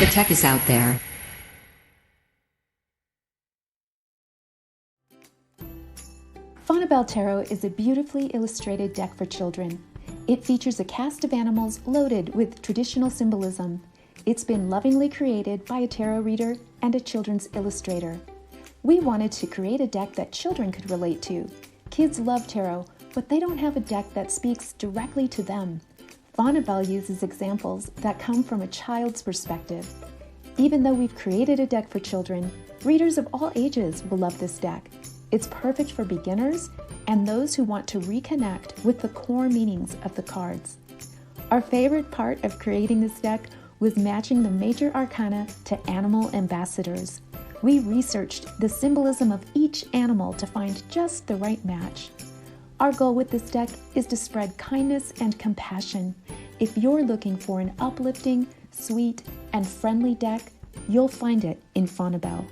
The tech is out there. Faunabelle Tarot is a beautifully illustrated deck for children. It features a cast of animals loaded with traditional symbolism. It's been lovingly created by a tarot reader and a children's illustrator. We wanted to create a deck that children could relate to. Kids love tarot, but they don't have a deck that speaks directly to them. Faunabelle uses examples that come from a child's perspective. Even though we've created a deck for children, readers of all ages will love this deck. It's perfect for beginners and those who want to reconnect with the core meanings of the cards. Our favorite part of creating this deck was matching the major arcana to animal ambassadors. We researched the symbolism of each animal to find just the right match. Our goal with this deck is to spread kindness and compassion. If you're looking for an uplifting, sweet, and friendly deck, you'll find it in Faunabelle.